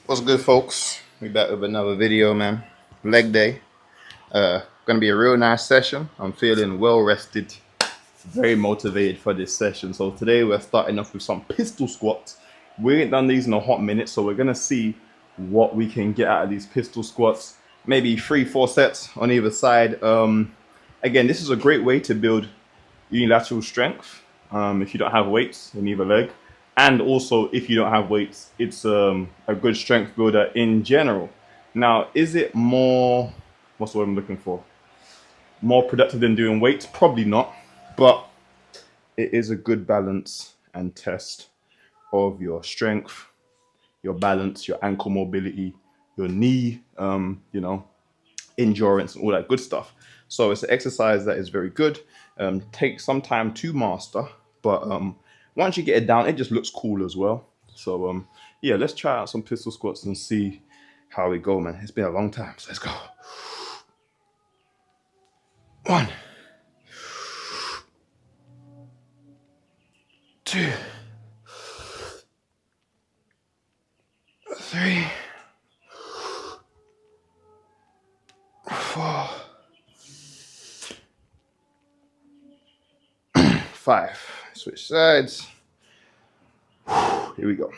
What's good, folks? We back with another video, man. Leg day. Gonna be a real nice session. I'm feeling well rested, very motivated for this session. So today we're starting off with some pistol squats. We ain't done these in a hot minute, so we're gonna see what we can get out of these pistol squats. Maybe 3-4 sets on either side. Again, this is a great way to build unilateral strength if you don't have weights in either leg. And also, if you don't have weights, it's a good strength builder in general. Now, is it more, what's the word I'm looking for? More productive than doing weights? Probably not, but it is a good balance and test of your strength, your balance, your ankle mobility, your knee, endurance, and all that good stuff. So it's an exercise that is very good. Takes some time to master, but once you get it down, it just looks cool as well. So yeah, let's try out some pistol squats and see how we go, man. It's been a long time, so let's go. 1, 2, 3, 4, 5. Switch sides. Here we go.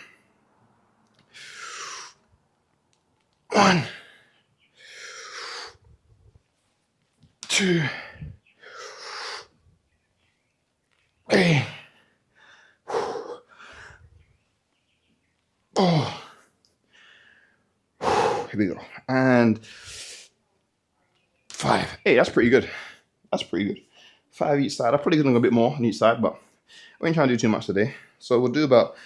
1, 2, 3, 4. Here we go. And 5. Hey, that's pretty good. That's pretty good. 5 each side. I'm probably doing a bit more on each side, but we ain't trying to do too much today. So we'll do about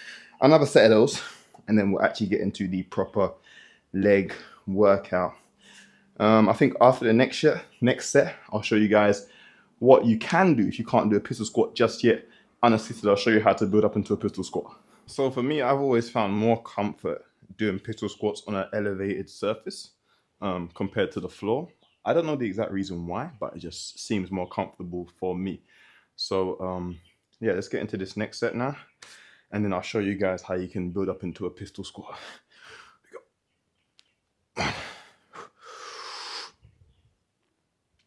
another set of those, and then we'll actually get into the proper leg workout. I think after the next set, I'll show you guys what you can do if you can't do a pistol squat just yet. Unassisted, I'll show you how to build up into a pistol squat. So for me, I've always found more comfort doing pistol squats on an elevated surface compared to the floor. I don't know the exact reason why, but it just seems more comfortable for me. So yeah, let's get into this next set now, and then I'll show you guys how you can build up into a pistol squat. Here we go. 1,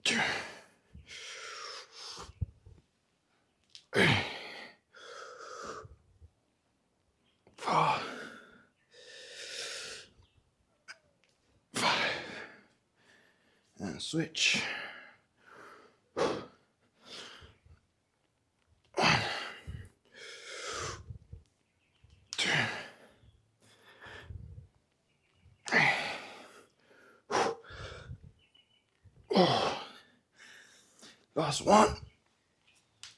2, 3, 4, 5, and switch. 1, 2, 3, 4. Last 1,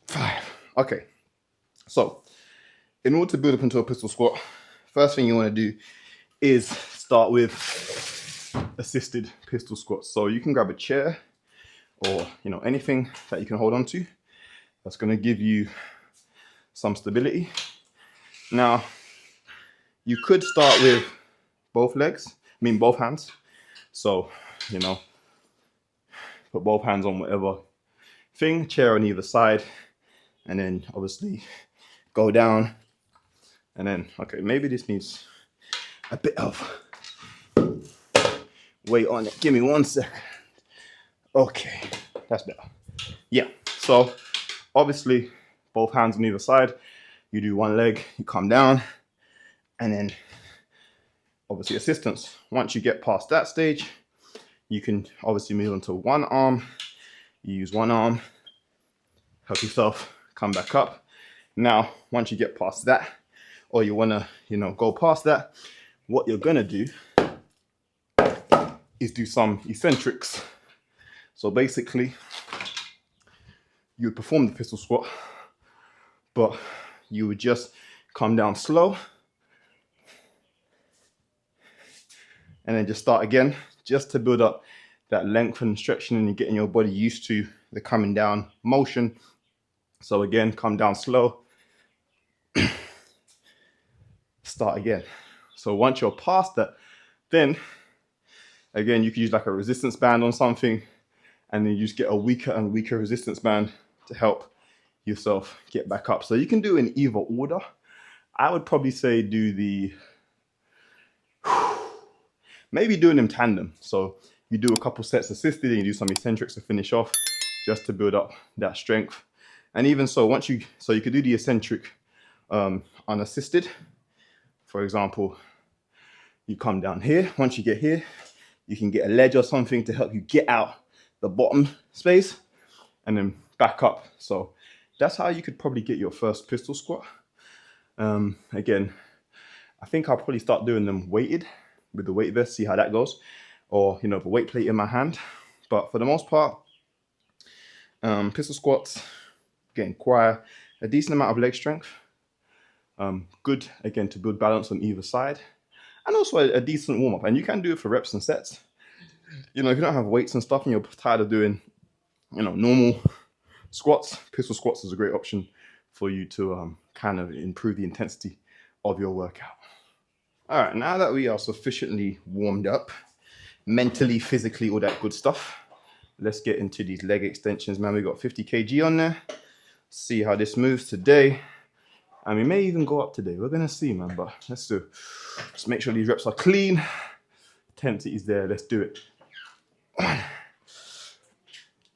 5. Okay, so in order to build up into a pistol squat, first thing you want to do is start with assisted pistol squats. So you can grab a chair or anything that you can hold on to that's going to give you some stability. Now, you could start with both hands. So, put both hands on whatever thing, chair on either side, and then obviously go down. And then, okay, maybe this needs a bit of weight on it. Give me 1 second. Okay, that's better. Yeah, so obviously both hands on either side. You do one leg, you come down, and then obviously assistance. Once you get past that stage, you can obviously move on to one arm. You use one arm, help yourself come back up. Now, once you get past that, or you want to, go past that, what you're going to do is do some eccentrics. So basically, you would perform the pistol squat, but you would just come down slow and then just start again, just to build up that length and stretching, and you're getting your body used to the coming down motion. So again, come down slow, start again. So once you're past that, then again, you can use like a resistance band on something, and then you just get a weaker and weaker resistance band to help yourself get back up. So you can do in either order. I would probably say do the maybe doing them tandem. So you do a couple sets assisted and you do some eccentrics to finish off, just to build up that strength. And even so, you could do the eccentric unassisted. For example, you come down here. Once you get here, you can get a ledge or something to help you get out the bottom space and then back up. So that's how you could probably get your first pistol squat. Again, I think I'll probably start doing them weighted with the weight vest, see how that goes, or the weight plate in my hand. But for the most part, pistol squats again require a decent amount of leg strength. Good again to build balance on either side, and also a decent warm up. And you can do it for reps and sets. If you don't have weights and stuff and you're tired of doing normal squats, pistol squats is a great option for you to kind of improve the intensity of your workout. All right, now that we are sufficiently warmed up, mentally, physically, all that good stuff, let's get into these leg extensions, man. We got 50 kg on there. See how this moves today. And we may even go up today. We're gonna see, man, but let's do it. Just make sure these reps are clean. Intensity is there, let's do it. 1,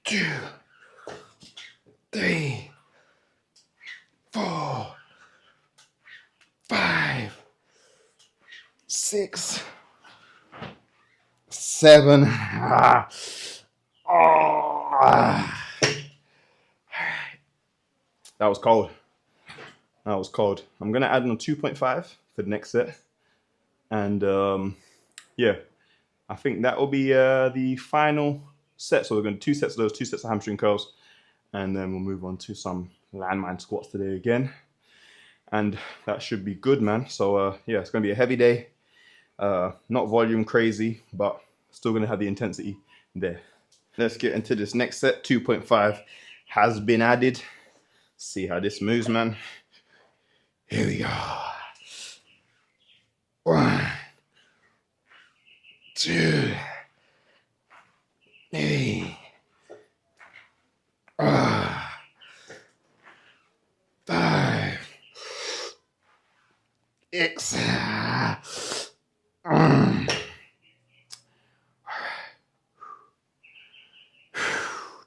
2, 3, 4, 5, 6, 7. That was cold. That was cold. I'm gonna add on 2.5 for the next set. And yeah, I think that will be the final set. So we're going to do 2 sets of those, 2 sets of hamstring curls, and then we'll move on to some landmine squats today again. And that should be good, man. So yeah, it's gonna be a heavy day. Not volume crazy, but still gonna have the intensity there. Let's get into this next set. 2.5 has been added. See how this moves, man. Here we go. 1, 2, 3, 5, 6.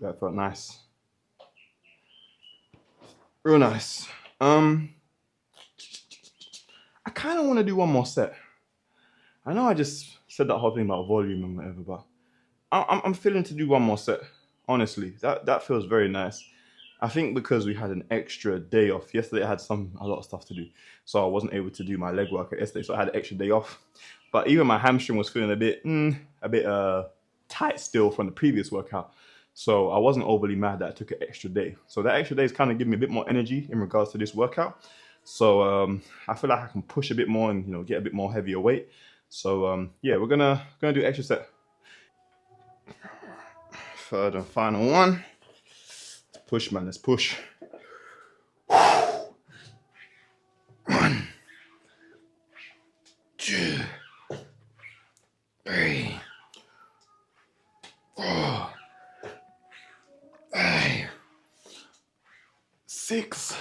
That felt nice. Real nice. I kind of want to do one more set. I know I just said that whole thing about volume and whatever, but I'm feeling to do one more set. Honestly, that feels very nice. I think because we had an extra day off. Yesterday I had a lot of stuff to do, so I wasn't able to do my leg workout yesterday, so I had an extra day off. But even my hamstring was feeling a bit tight still from the previous workout. So I wasn't overly mad that I took an extra day. So that extra day is kind of giving me a bit more energy in regards to this workout. So I feel like I can push a bit more and get a bit more heavier weight. So yeah, we're gonna do extra set. Third and final one. Let's push, man. Let's push. 1, 2, 3, 4, 5, 6.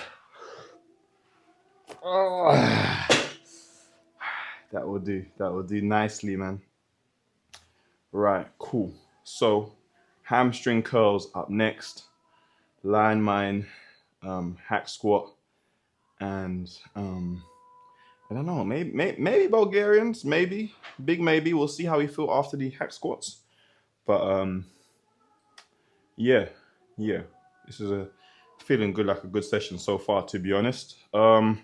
That will do. That will do nicely, man. Right, cool. So hamstring curls up next. Landmine hack squat, and I don't know, maybe Bulgarians, maybe big maybe. We'll see how we feel after the hack squats. But yeah, this is feeling good, like a good session so far, to be honest. Now,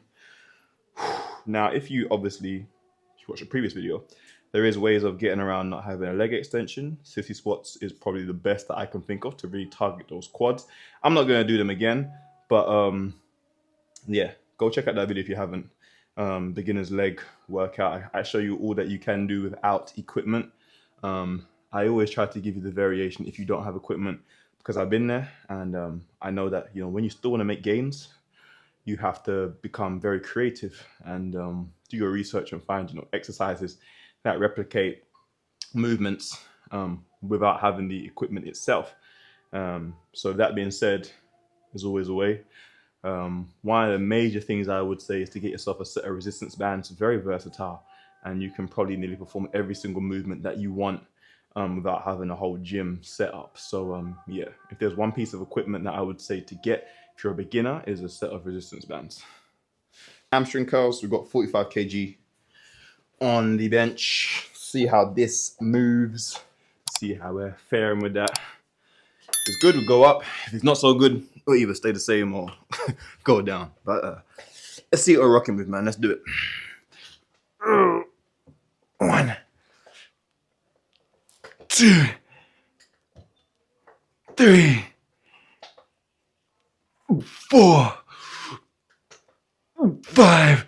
if you watch a previous video, there is ways of getting around not having a leg extension. Sissy squats is probably the best that I can think of to really target those quads. I'm not going to do them again, but yeah, go check out that video if you haven't. Beginner's leg workout. I show you all that you can do without equipment. I always try to give you the variation if you don't have equipment, because I've been there, and I know that when you still want to make gains, you have to become very creative and do your research and find exercises that replicate movements without having the equipment itself. So that being said, there's always a way. One of the major things I would say is to get yourself a set of resistance bands. Very versatile. and you can probably nearly perform every single movement that you want without having a whole gym set up. So yeah, if there's one piece of equipment that I would say to get if you're a beginner, is a set of resistance bands. Hamstring curls, we've got 45 kg on the bench. See how this moves. See how we're faring with that. If it's good, we'll go up. If it's not so good, we'll either stay the same or go down. But let's see what we're rocking with, man. Let's do it. 1, 2, 3, 4, 5,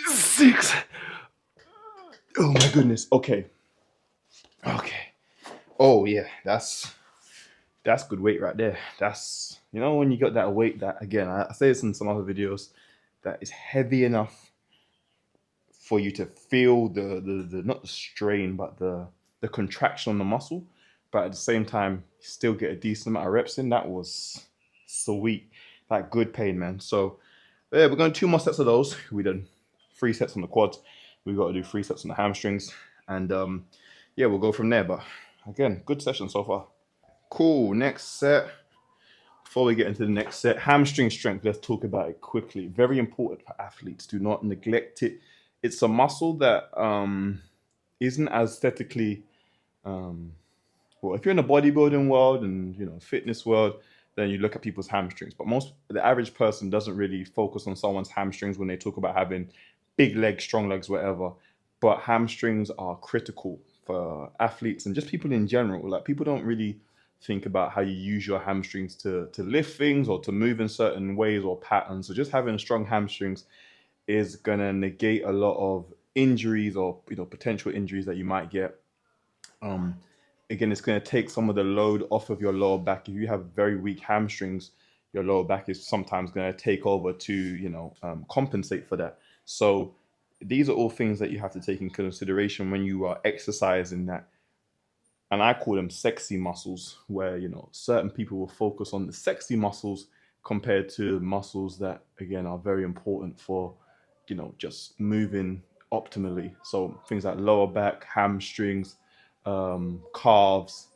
6. Oh my goodness. Okay. Oh yeah, that's good weight right there. That's, you know, when you got that weight that, again, I say this in some other videos, that is heavy enough for you to feel the not the strain, but the contraction on the muscle, but at the same time still get a decent amount of reps in. That was sweet. Like, good pain, man. So yeah, we're going to do 2 more sets of those. We done 3 sets on the quads. We've got to do 3 sets on the hamstrings, and yeah, we'll go from there. But again, good session so far. Cool. Next set. Before we get into the next set, hamstring strength. Let's talk about it quickly. Very important for athletes. Do not neglect it. It's a muscle that isn't as aesthetically well, if you're in the bodybuilding world and, you know, fitness world, then you look at people's hamstrings. But the average person doesn't really focus on someone's hamstrings when they talk about having big legs, strong legs, whatever. But hamstrings are critical for athletes and just people in general. Like, people don't really think about how you use your hamstrings to lift things or to move in certain ways or patterns. So just having strong hamstrings is gonna negate a lot of injuries or, you know, potential injuries that you might get. Again, it's going to take some of the load off of your lower back. If you have very weak hamstrings, your lower back is sometimes going to take over to, you know, compensate for that. So these are all things that you have to take in consideration when you are exercising that. And I call them sexy muscles, where, you know, certain people will focus on the sexy muscles compared to muscles that, again, are very important for, you know, just moving optimally. So things like lower back, hamstrings, calves.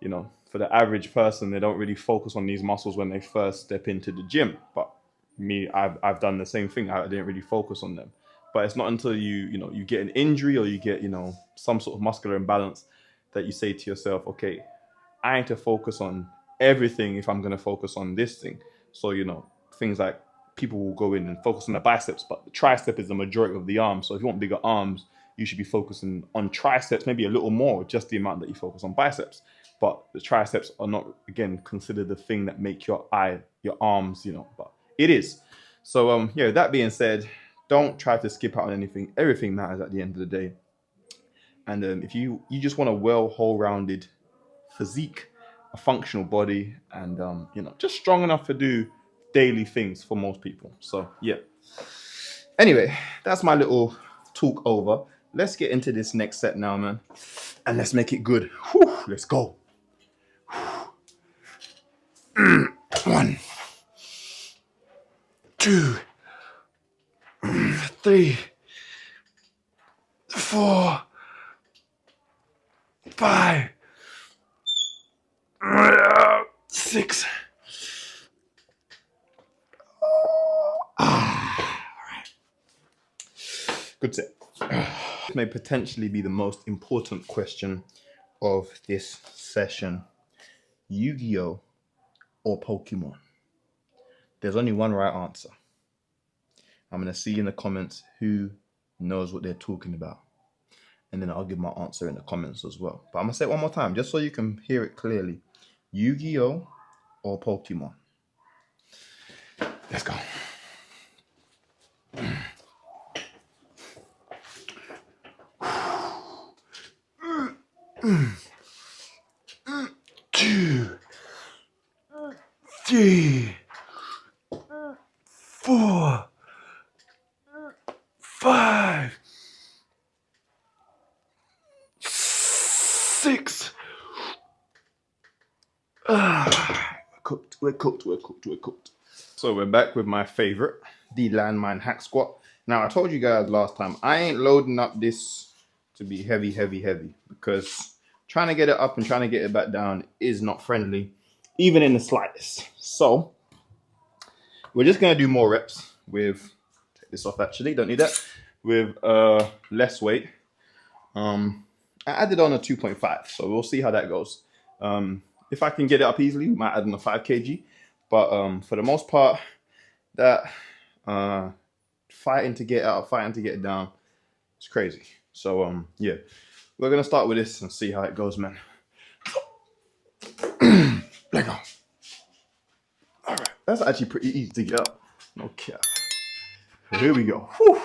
You know, for the average person, they don't really focus on these muscles when they first step into the gym. But me, I've done the same thing. I didn't really focus on them. But it's not until you know, you get an injury or you get, you know, some sort of muscular imbalance that you say to yourself, okay, I need to focus on everything if I'm going to focus on this thing. So, you know, things like, people will go in and focus on the biceps, but the tricep is the majority of the arm. So if you want bigger arms, you should be focusing on triceps, maybe a little more, just the amount that you focus on biceps. But the triceps are not, again, considered the thing that make your arms, you know, but it is. So yeah, that being said, don't try to skip out on anything. Everything matters at the end of the day. And if you just want a whole-rounded physique, a functional body, and you know, just strong enough to do daily things for most people. So yeah. Anyway, that's my little talk over. Let's get into this next set now, man, and let's make it good. Whew, let's go. 1, 2, 3, 4, 5, 6. Good set. This may potentially be the most important question of this session. Yu-Gi-Oh or Pokemon? There's only one right answer. I'm going to see in the comments who knows what they're talking about. And then I'll give my answer in the comments as well. But I'm going to say it one more time, just so you can hear it clearly. Yu-Gi-Oh or Pokemon? Let's go. 2, 3, 4, 5, 6. We're cooked. So we're back with my favorite, the Landmine Hack Squat. Now, I told you guys last time, I ain't loading up this to be heavy, because trying to get it up and trying to get it back down is not friendly, even in the slightest. So we're just going to do more reps with, take this off actually, don't need that, with less weight. I added on a 2.5, so we'll see how that goes. If I can get it up easily, we might add on a 5 kg. But for the most part, that fighting to get out, fighting to get down, it's crazy. So yeah, we're gonna start with this and see how it goes, man. Let go. All right, that's actually pretty easy to get up. No cap. Here we go. Whew.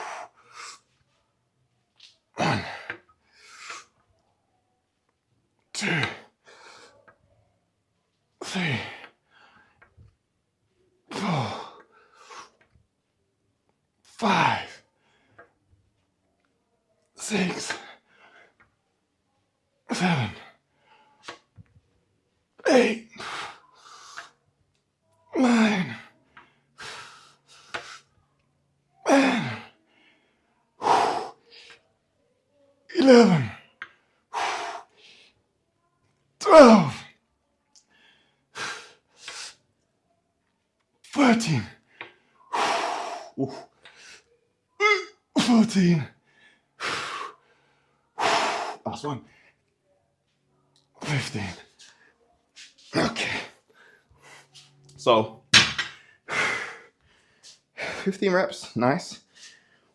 1, 2, 3, 4, 5, 6, 7, 8, 9, 10, 11, 12, 13, 14, last one, 15. Okay. So 15 reps, nice.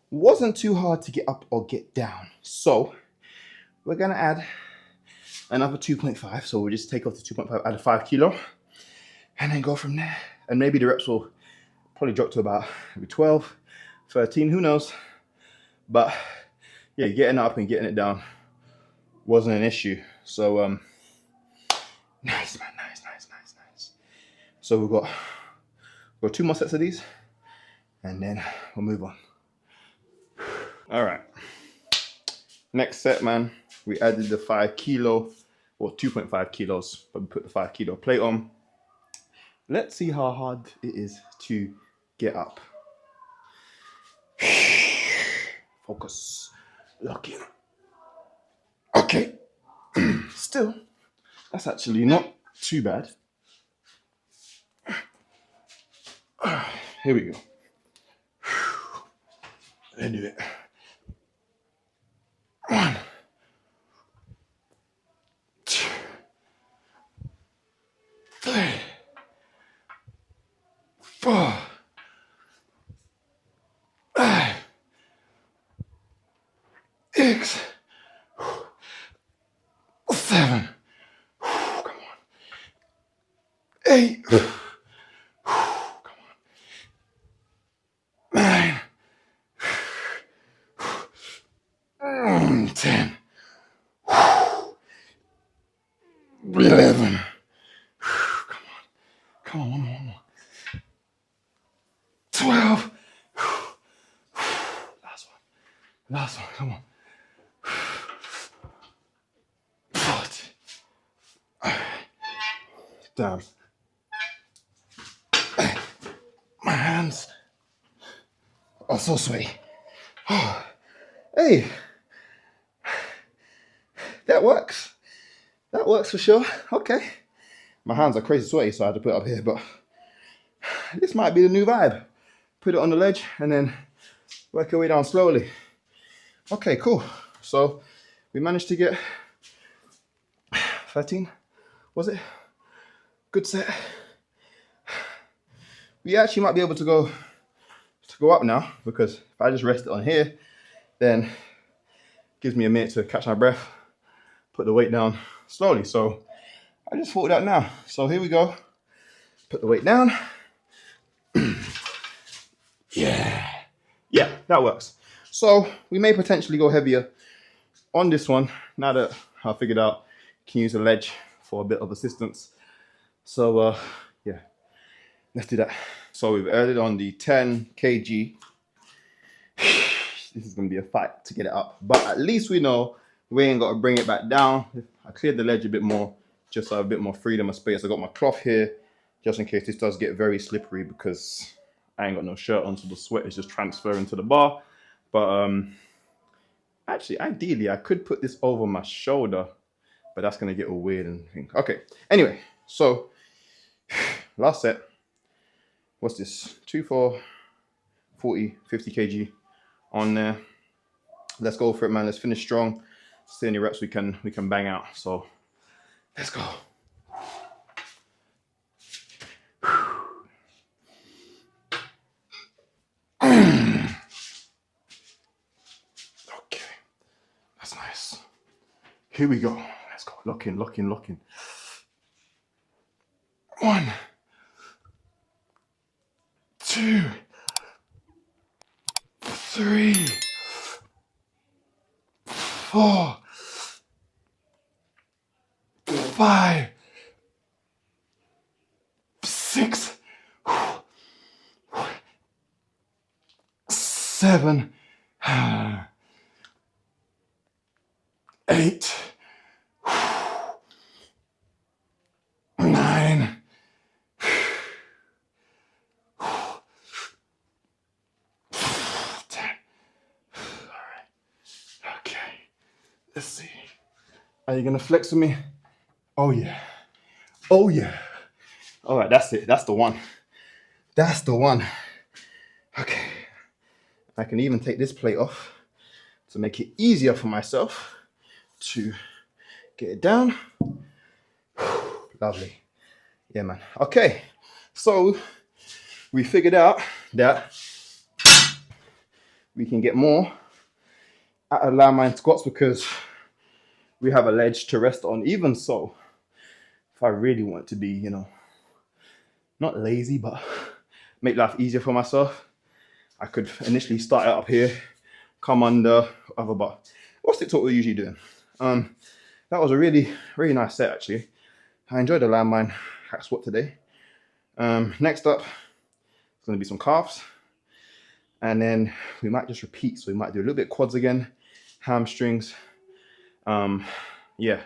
Wasn't too hard to get up or get down. So we're gonna add another 2.5. So we'll just take off the 2.5, add a 5 kilo, and then go from there. And maybe the reps will probably drop to about maybe 12, 13, who knows. But yeah, getting up and getting it down wasn't an issue. So nice, man, nice. So we've got 2 more sets of these, and then we'll move on. All right, next set, man. We added the 5 kilo, or 2.5 kilos, but we put the 5 kilo plate on. Let's see how hard it is to get up. Focus, lock in. Okay, still, that's actually not too bad. Here we go. Let's do it. 1, 2, 3, 4, 5, 6, 7, come on, 8, come on, 9, 10, 11, come on, one more, 12, last one, come on, 40, damn, my hands are so sweaty. Oh, hey, that works for sure. Okay, my hands are crazy sweaty, so I had to put it up here, but this might be the new vibe. Put it on the ledge and then work your way down slowly. Okay, cool. So we managed to get 13, was it? Good set. We actually might be able to go up now, because if I just rest it on here, then it gives me a minute to catch my breath, put the weight down slowly. So I just thought it out now. So here we go. Put the weight down. Yeah, that works. So we may potentially go heavier on this one now that I figured out you can use a ledge for a bit of assistance. So yeah, let's do that. So we've added on the 10 kg. This is gonna be a fight to get it up, but at least we know we ain't got to bring it back down. I cleared the ledge a bit more, just so I have a bit more freedom of space. I got my cloth here, just in case this does get very slippery, because I ain't got no shirt on, so the sweat is just transferring to the bar. But actually, ideally, I could put this over my shoulder, but that's gonna get all weird and things. Okay. Anyway, so last set. What's this? 2, 4, 40, 50 kg on there. Let's go for it, man. Let's finish strong. See any reps we can bang out. So let's go. Okay, that's nice. Here we go. Let's go. Lock in, lock in, lock in. 1, 2, 3, 4, 5, 6, 7, 8, 9, 10. All right. Okay. Let's see. Are you gonna flex with me? Oh yeah. Oh yeah. All right, that's it. That's the one. That's the one. Okay. I can even take this plate off to make it easier for myself to get it down. Lovely. Yeah, man. Okay. So we figured out that we can get more out of landmine squats because we have a ledge to rest on. Even so, if I really want to be, you know, not lazy, but make life easier for myself, I could initially start it up here, come under other bar. We'll stick to what we're usually doing. That was a really, really nice set actually. I enjoyed the landmine hack squat today. Next up, it's gonna be some calves. And then we might just repeat. So we might do a little bit quads again, hamstrings. Yeah,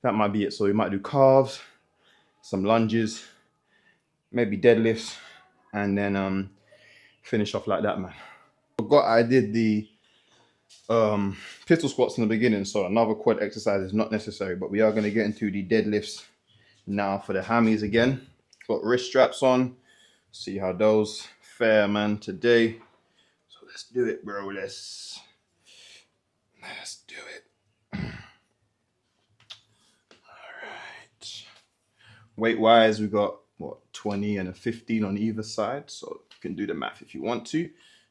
that might be it. So we might do calves, some lunges, maybe deadlifts, and then finish off like that, man. Forgot I did the pistol squats in the beginning, so another quad exercise is not necessary, but we are going to get into the deadlifts now for the hammies again. Got wrist straps on, see how those fare, man, today. So let's do it, bro. Let's do it. All right. Weight wise, we got what, 20 and a 15 on either side, so you can do the math if you want to.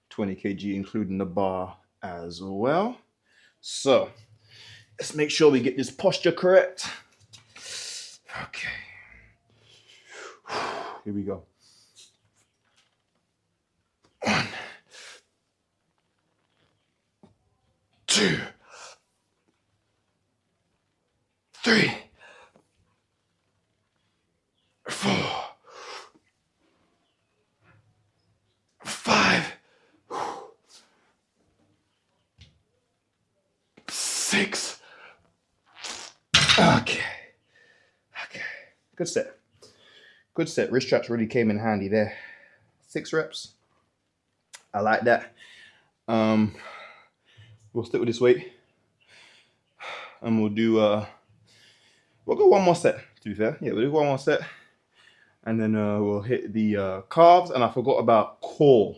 20 kg including the bar as well. So let's make sure we get this posture correct. Okay, here we go. 1, 2, 3, 4, 5, 6. Okay. Good set. Good set. Wrist straps really came in handy there. 6 reps. I like that. We'll stick with this weight. And we'll do we'll go one more set, to be fair. Yeah, we'll do one more set. And then we'll hit the calves. And I forgot about core.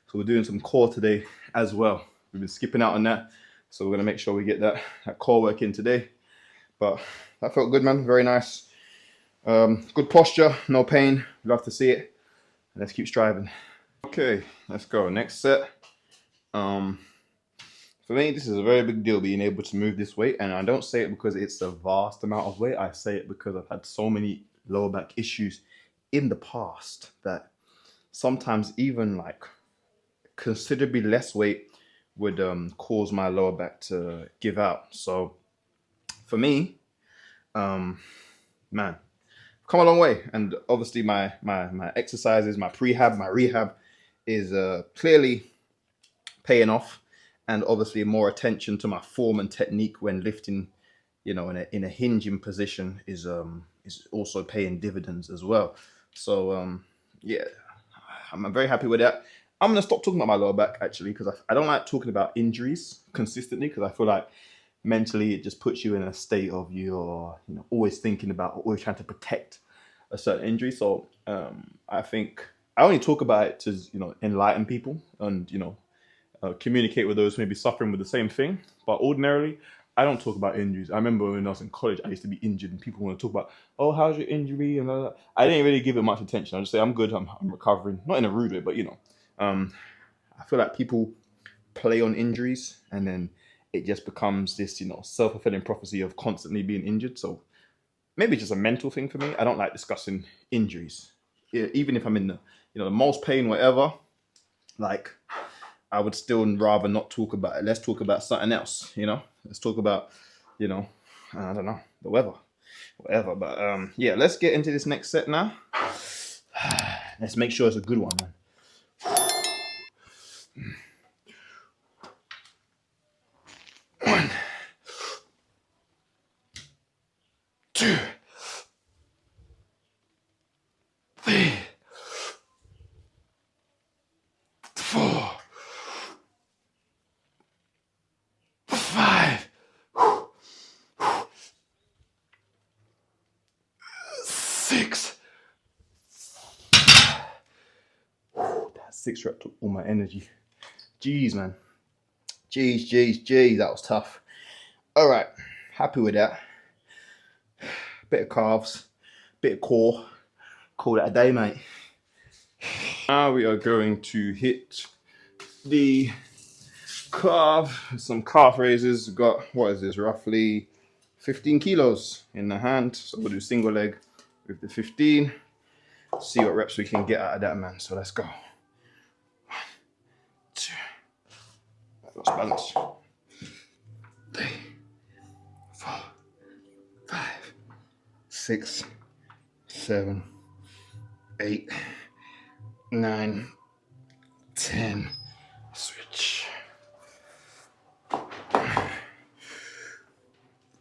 So we're doing some core today as well. We've been skipping out on that. So we're gonna make sure we get that core work in today. But that felt good, man. Very nice. Good posture, no pain. Love to see it. Let's keep striving. Okay, let's go. Next set. For me, this is a very big deal being able to move this weight. And I don't say it because it's a vast amount of weight. I say it because I've had so many lower back issues in the past that sometimes even like considerably less weight would cause my lower back to give out. So for me, man, come a long way. And obviously my exercises, my prehab, my rehab is clearly paying off. And obviously more attention to my form and technique when lifting, you know, in a hinging position is also paying dividends as well. So yeah, I'm very happy with that. I'm gonna stop talking about my lower back actually, because I don't like talking about injuries consistently, because I feel like mentally it just puts you in a state of you're always thinking about, always trying to protect a certain injury. So I think I only talk about it to enlighten people and communicate with those who may be suffering with the same thing. But ordinarily, I don't talk about injuries. I remember when I was in college, I used to be injured, and people want to talk about, oh, how's your injury? And I didn't really give it much attention. I just say, I'm good, I'm recovering. Not in a rude way, but I feel like people play on injuries, and then it just becomes this, self-fulfilling prophecy of constantly being injured. So maybe it's just a mental thing for me. I don't like discussing injuries, even if I'm in the most pain, whatever. Like, I would still rather not talk about it. Let's talk about something else, Let's talk about, I don't know, the weather, whatever. But yeah, let's get into this next set now. Let's make sure it's a good one, man. One, two, three, four, five, six. That 6 rep took all my energy. Jeez, man. Jeez. That was tough. All right. Happy with that. Bit of calves, bit of core. Call that a day, mate. Now we are going to hit the calf, some calf raises. We've got, what is this, roughly 15 kilos in the hand. So we'll do single leg with the 15. See what reps we can get out of that, man. So let's go. 1, 2, I lost balance. 3, 4, 5, 6, 7, 8, 9, 10. Switch.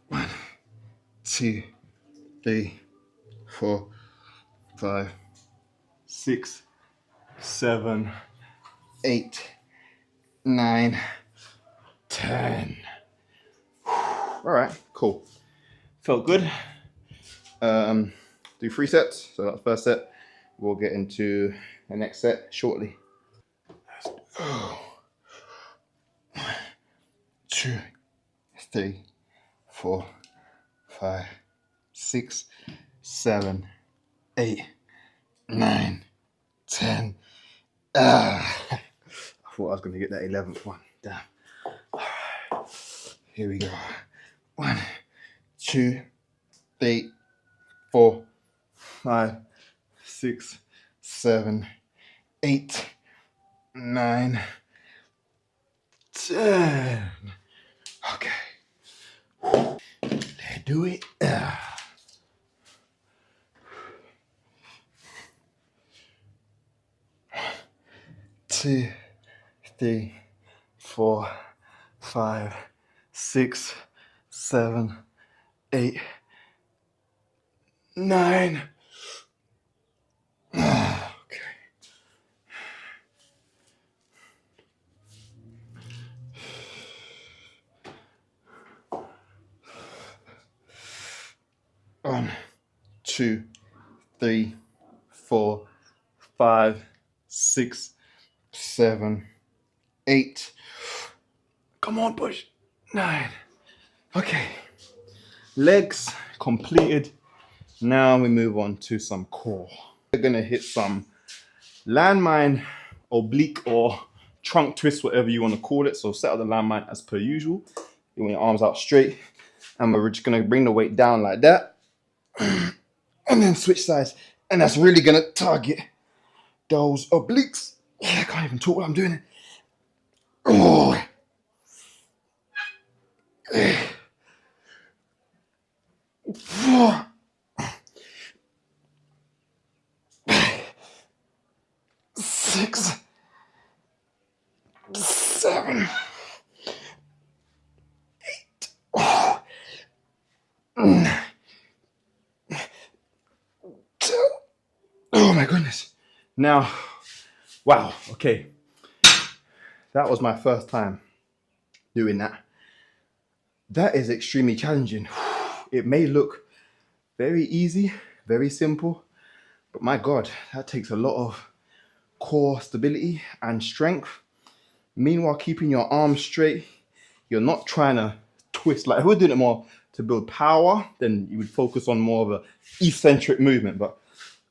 1, 2, 3, 4, 5, 6, 7, 8, 9, 10. All right, cool. Felt good. Do 3 sets. So that's the first set. We'll get into the next set shortly. Let's go. 1, 2, 3, 4, 5, 6, 7, 8, 9, 10. I thought I was going to get that 11th one. Damn. All right. Here we go. 1, 2, 3, 4, 5, 6, 7, 8, 9, 10. Okay. Let's do it. 2, 3, 4, 5, 6, 7, 8, 9. Okay. One, 2, 3, 4, 5, 6, 7, 8. Come on, push. 9. Okay. Legs completed. Now we move on to some core. We're gonna hit some landmine oblique or trunk twist, whatever you want to call it. So set up the landmine as per usual. You want your arms out straight, and we're just gonna bring the weight down like that, and then switch sides, and that's really gonna target those obliques. Yeah, I can't even talk while I'm doing it. Oh. 4, 6, 7, 8, 9, 10. Oh my goodness. Now, wow, okay. That was my first time doing that. That is extremely challenging. It may look very easy, very simple, but my God, that takes a lot of core stability and strength. Meanwhile, keeping your arms straight, you're not trying to twist. Like if we're doing it more to build power, then you would focus on more of a eccentric movement. But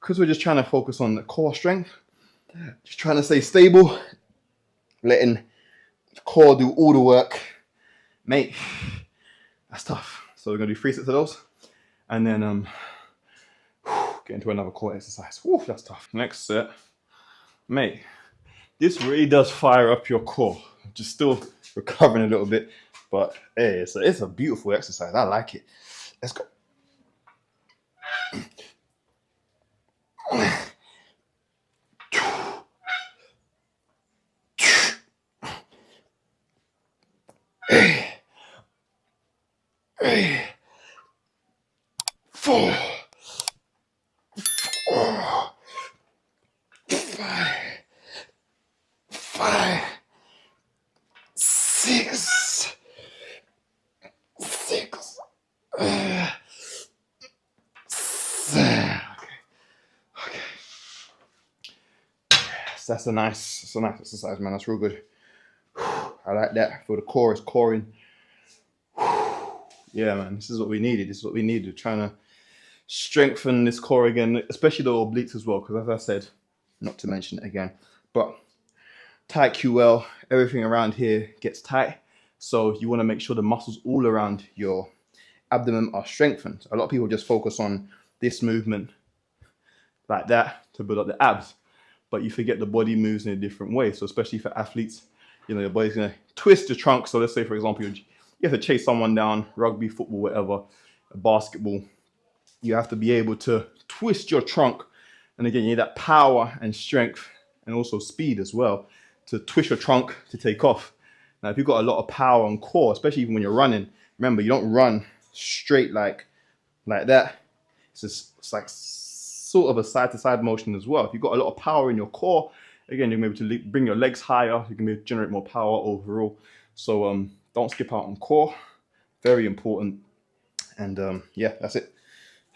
because we're just trying to focus on the core strength, just trying to stay stable, letting the core do all the work, mate, that's tough. So we're gonna do 3 sets of those, and then get into another core exercise. Woo, that's tough. Next set, mate. This really does fire up your core. Just still recovering a little bit, but hey, it's a beautiful exercise. I like it. Let's go. Four, 5, 6, 7. Okay. Yes, that's a nice exercise, man. That's real good. I like that. I feel the core is coring. Yeah, man, this is what we needed. This is what we needed. Trying to strengthen this core again, especially the obliques as well, because as I said, not to mention it again, but tight QL, everything around here gets tight. So you want to make sure the muscles all around your abdomen are strengthened. A lot of people just focus on this movement like that to build up the abs, but you forget the body moves in a different way. So especially for athletes, you know, your body's going to twist your trunk. So let's say, for example, you have to chase someone down, rugby, football, whatever, basketball. You have to be able to twist your trunk. And again, you need that power and strength and also speed as well to twist your trunk to take off. Now, if you've got a lot of power and core, especially even when you're running, remember, you don't run straight like that. It's like sort of a side-to-side motion as well. If you've got a lot of power in your core, again, you're able to bring your legs higher. You can generate more power overall. So don't skip out on core. Very important. And yeah, that's it.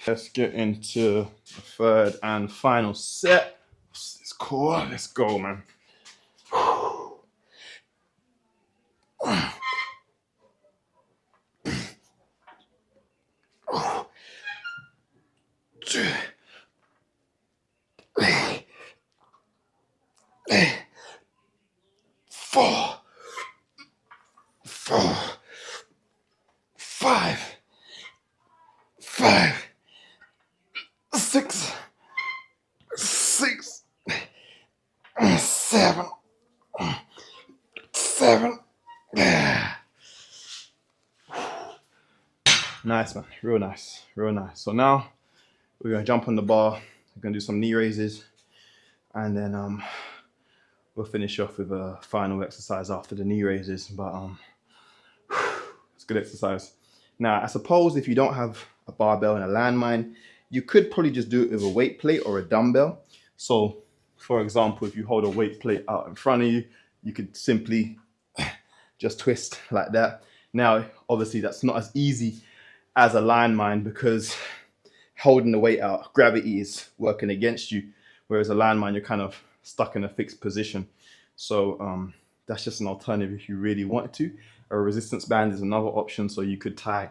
Let's get into the third and final set. It's core. Let's go, man. Four, 5, 6, 7. Nice, man. Real nice. Real nice. So now we're going to jump on the bar. We're going to do some knee raises. And then we'll finish off with a final exercise after the knee raises. But it's a good exercise. Now, I suppose if you don't have a barbell and a landmine, you could probably just do it with a weight plate or a dumbbell. So, for example, if you hold a weight plate out in front of you, you could simply just twist like that. Now, obviously, that's not as easy as a landmine because holding the weight out, gravity is working against you. Whereas a landmine, you're kind of stuck in a fixed position. So that's just an alternative if you really wanted to. A resistance band is another option. So you could tie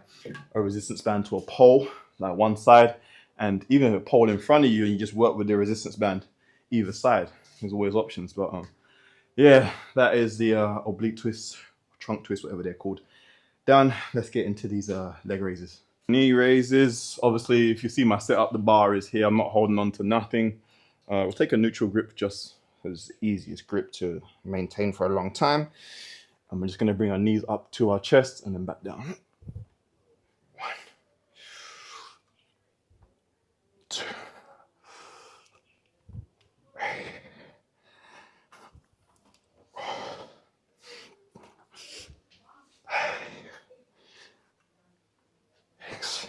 a resistance band to a pole, like one side, and even a pole in front of you, and you just work with the resistance band either side. There's always options. But yeah, that is the oblique twists, trunk twist, whatever they're called. Done. Let's get into these leg raises. Knee raises. Obviously, if you see my setup, the bar is here. I'm not holding on to nothing. We'll take a neutral grip, just as the easiest grip to maintain for a long time. And we're just going to bring our knees up to our chest and then back down. 1, 2, 3, 4, 6,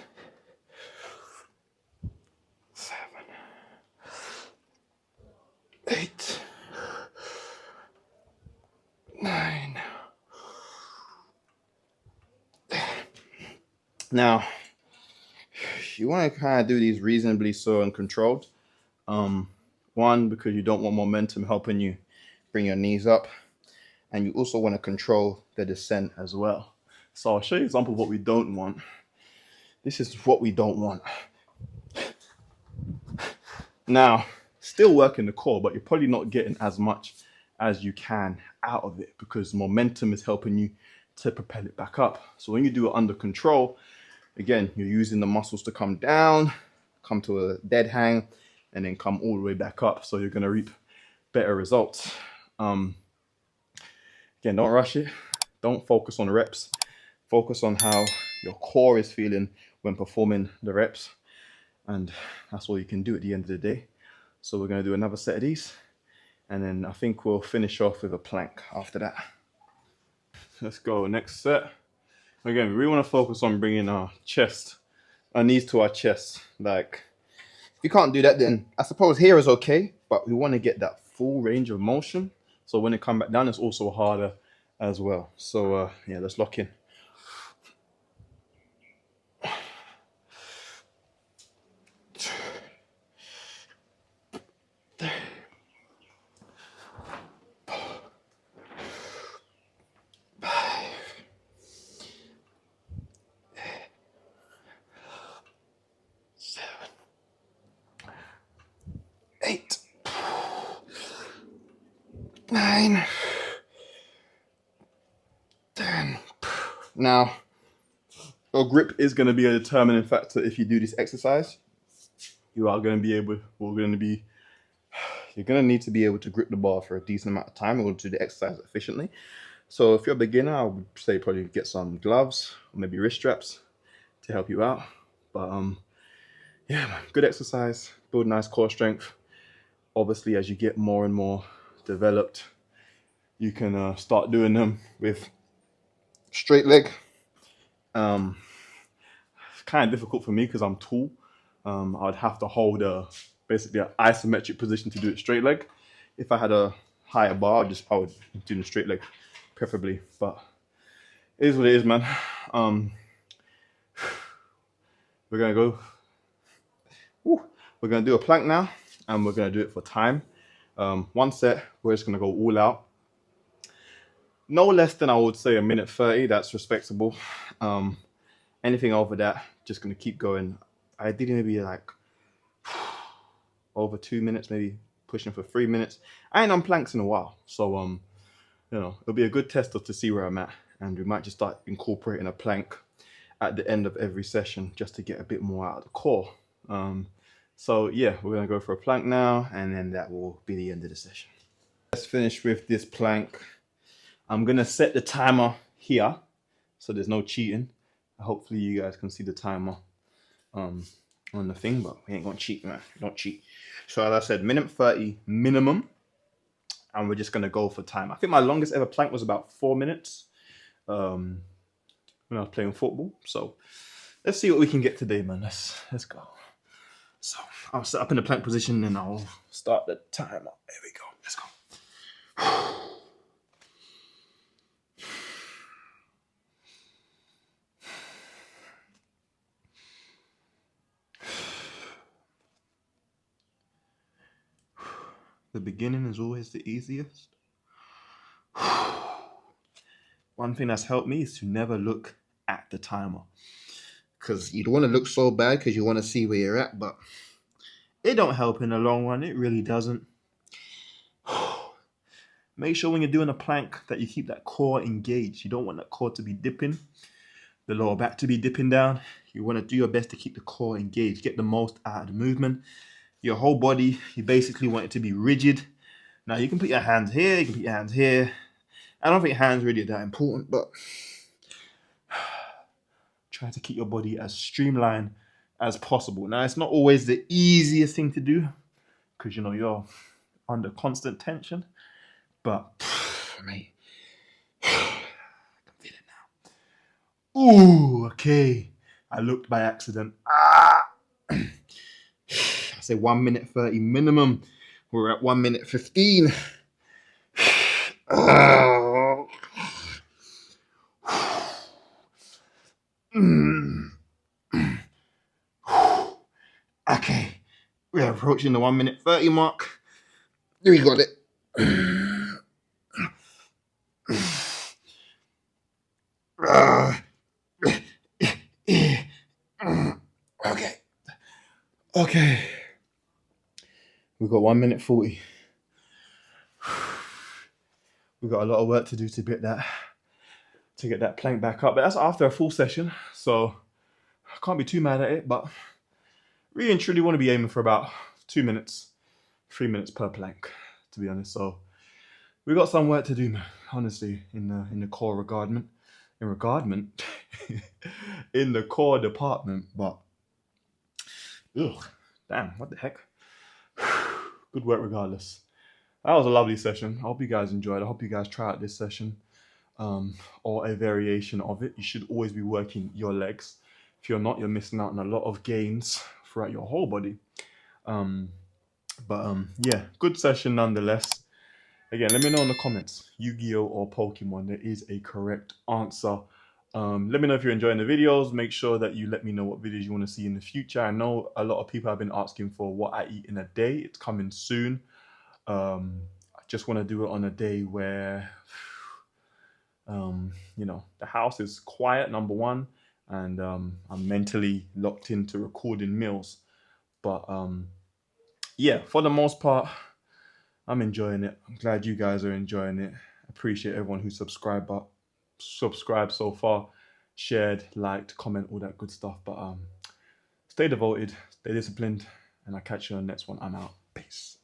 7, 8, 9, Now, you want to kind of do these reasonably slow and controlled. One, because you don't want momentum helping you bring your knees up, and you also want to control the descent as well. So I'll show you an example of what we don't want. This is what we don't want. Now, still working the core, but you're probably not getting as much as you can out of it because momentum is helping you to propel it back up. So when you do it under control, again, you're using the muscles to come down, come to a dead hang, and then come all the way back up. So you're going to reap better results. Again, don't rush it. Don't focus on reps. Focus on how your core is feeling when performing the reps. And that's all you can do at the end of the day. So we're going to do another set of these. And then I think we'll finish off with a plank after that. Let's go. Next set. Again, we really want to focus on bringing our knees to our chest. Like, if you can't do that, then I suppose here is okay. But we want to get that full range of motion. So when it comes back down, it's also harder as well. So yeah, let's lock in. Eight, 9, 10. Now, your grip is going to be a determining factor if you do this exercise. You are going to be able, you're going to need to be able to grip the bar for a decent amount of time in order to do the exercise efficiently. So if you're a beginner, I would say probably get some gloves or maybe wrist straps to help you out. But yeah, man, good exercise, build nice core strength. Obviously, as you get more and more developed, you can start doing them with straight leg. It's kind of difficult for me because I'm tall. I'd have to hold basically an isometric position to do it straight leg. If I had a higher bar, I would do the straight leg preferably. But it is what it is, man. We're gonna go. We're gonna do a plank now, and we're gonna do it for time. One set, we're just gonna go all out. No less than, I would say, a minute 30. That's respectable. Anything over that, just gonna keep going. Ideally, maybe like over 2 minutes, maybe pushing for 3 minutes. I ain't on planks in a while, so you know, it'll be a good tester to see where I'm at, and we might just start incorporating a plank at the end of every session just to get a bit more out of the core. So yeah, we're gonna go for a plank now, and then that will be the end of the session. Let's finish with this plank. I'm gonna set the timer here, so there's no cheating. Hopefully you guys can see the timer on the thing, but we ain't gonna cheat, man. Don't cheat. So as I said, minute 30 minimum, and we're just gonna go for time. I think my longest ever plank was about 4 minutes when I was playing football. So let's see what we can get today, man. Let's go. So I'll set up in the plank position and I'll start the timer. There we go. Let's go. The beginning is always the easiest. One thing that's helped me is to never look at the timer, because you don't want to look so bad because you want to see where you're at, but it don't help in the long run. It really doesn't. Make sure when you're doing a plank that you keep that core engaged. You don't want that core to be dipping, the lower back to be dipping down. You want to do your best to keep the core engaged, get the most out of the movement. Your whole body, you basically want it to be rigid. Now you can put your hands here, you can put your hands here. I don't think hands really are that important, but try to keep your body as streamlined as possible. Now it's not always the easiest thing to do because, you know, you're under constant tension, but mate, I can feel it now. Ooh, okay. I looked by accident. I say 1 minute 30 minimum. We're at 1 minute 15. approaching the 1 minute 30 mark. We got it. Okay. Okay. We've got 1 minute 40. We've got a lot of work to do to get that plank back up. But that's after a full session, so I can't be too mad at it. But really and truly want to be aiming for about 2 minutes, 3 minutes per plank, to be honest. So we've got some work to do, man, honestly, in the core in the core department. But ugh, damn, what the heck? Good work regardless. That was a lovely session. I hope you guys enjoyed. I hope you guys try out this session or a variation of it. You should always be working your legs. If you're not, you're missing out on a lot of gains throughout your whole body. Yeah, good session nonetheless. Again, let me know in the comments, Yu-Gi-Oh or Pokemon. There is a correct answer. Let me know if you're enjoying the videos. Make sure that you let me know what videos you want to see in the future. I know a lot of people have been asking for what I eat in a day. It's coming soon. I just want to do it on a day where, you know, the house is quiet, number one, and I'm mentally locked into recording meals. But yeah, for the most part, I'm enjoying it. I'm glad you guys are enjoying it. I appreciate everyone who subscribed so far, shared, liked, comment, all that good stuff. But stay devoted, stay disciplined, and I'll catch you on the next one. I'm out. Peace.